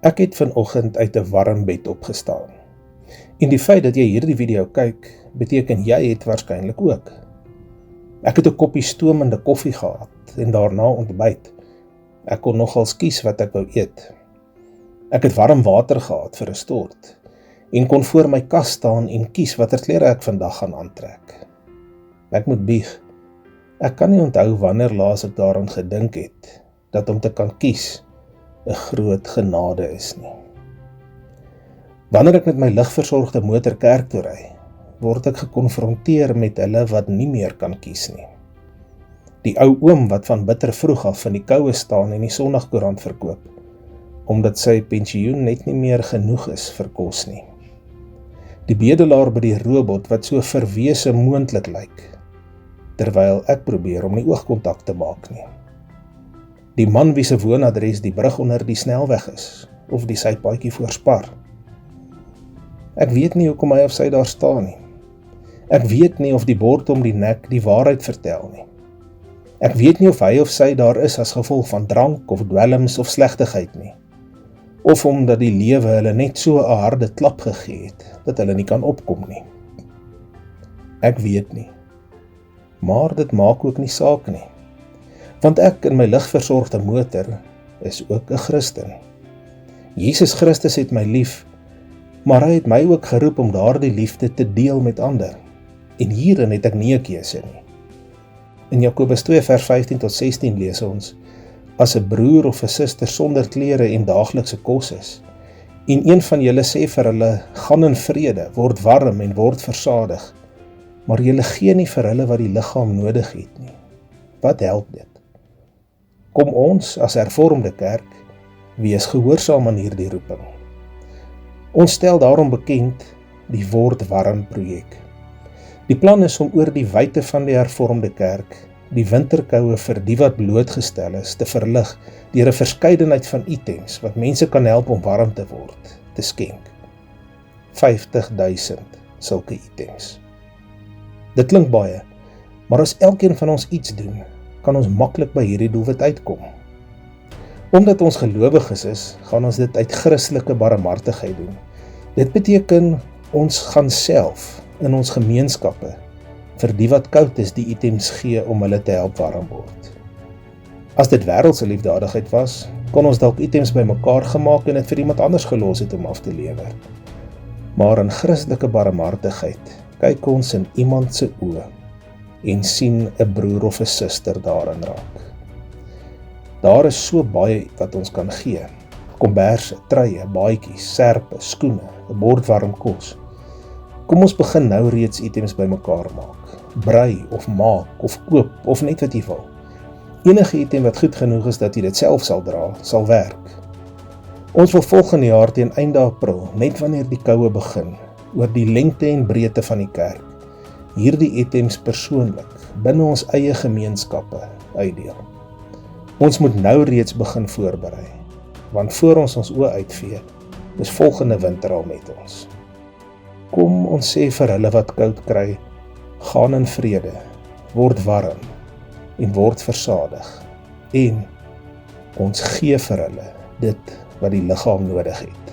Ek het vanoggend uit 'n warm bed opgestaan. En die feit dat jy hierdie video kyk, beteken jy het waarskynlik ook. Ek het 'n koppie stoomende koffie gehad en daarna ontbyt. Ek kon nogals kies wat ek wou eet. Ek het warm water gehad vir 'n stort en kon voor my kas staan en kies watter klere ek vandag gaan aantrek. Ek moet bieg. Ek kan nie onthou wanneer laas ek daaraan gedink het dat om te kan kies 'n groot genade is nie. Wanneer ek met my ligversorgde motor kerk toe ry, word ek gekonfronteer met hulle wat nie meer kan kies nie. Die ou oom wat van bitter vroeg af in die koue staan en die Sondagkoerant verkoop, omdat sy pensioen net nie meer genoeg is vir kos nie. Die bedelaar by die robot wat so verwese moontlik lyk, terwyl ek probeer om nie oogkontak te maak nie. Die man wie se woonadres die brug onder die snelweg is, of die sypaadjie voor Spar. Ek weet nie hoekom hy of sy daar staan nie. Ek weet nie of die bord om die nek die waarheid vertel nie. Ek weet nie of hy of sy daar is as gevolg van drank of dwelms of slegtigheid nie. Of omdat die lewe hulle net so 'n harde klap gegee het, dat hulle nie kan opkom nie. Ek weet nie. Maar dit maak ook nie saak nie. Want ek in my ligversorgde motor is ook 'n Christen. Jesus Christus het my lief, maar hy het my ook geroep om daardie liefde te deel met ander. En hierin het ek nie 'n keuse nie. In Jakobus 2 vers 15 tot 16 lees ons: As 'n broer of 'n suster sonder klere en daaglikse kos is, en een van julle sê vir hulle, gaan in vrede, word warm en word versadig, maar julle gee nie vir hulle wat die liggaam nodig het nie. Wat help dit? Kom ons as hervormde kerk wees gehoorsaam aan hierdie roeping. Ons stel daarom bekend die Word Warm projek. Die plan is om oor die wyte van die hervormde kerk die winterkoue vir die wat blootgestel is te verlig deur 'n verskeidenheid van items wat mense kan help om warm te word, te skenk. 50.000 sulke items. Dit klink baie, maar as elkeen van ons iets doen, kan ons maklik by hierdie doelwit uitkom. Omdat ons gelowiges is, gaan ons dit uit Christelike barmhartigheid doen. Dit beteken ons gaan self in ons gemeenskappe vir die wat koud is die items gee om hulle te help warm word. As dit wêreldse liefdadigheid was, kon ons dalk items bymekaar gemaak en dit vir iemand anders gelos het om af te lewer. Maar in Christelike barmhartigheid kyk ons in iemand se oë en sien 'n broer of 'n suster daarin raak. Daar is so baie wat ons kan gee. Komberse, truie, baadjies, serpe, skoene, 'n bord warm kos. Kom ons begin nou reeds items bymekaar maak. Brei of maak of koop of net wat jy wil. Enige item wat goed genoeg is dat jy dit self sal dra, sal werk. Ons wil volgende jaar teen einde April, net wanneer die koue begin, oor die lengte en breedte van die kerk, hierdie items persoonlik, binne ons eie gemeenskappe, uitdeel. Ons moet nou reeds begin voorberei, want voor ons oë uitvee, is volgende winter al met ons. Kom ons sê vir hulle wat koud kry, gaan in vrede, word warm en word versadig, en ons gee vir hulle dit wat die liggaam nodig het.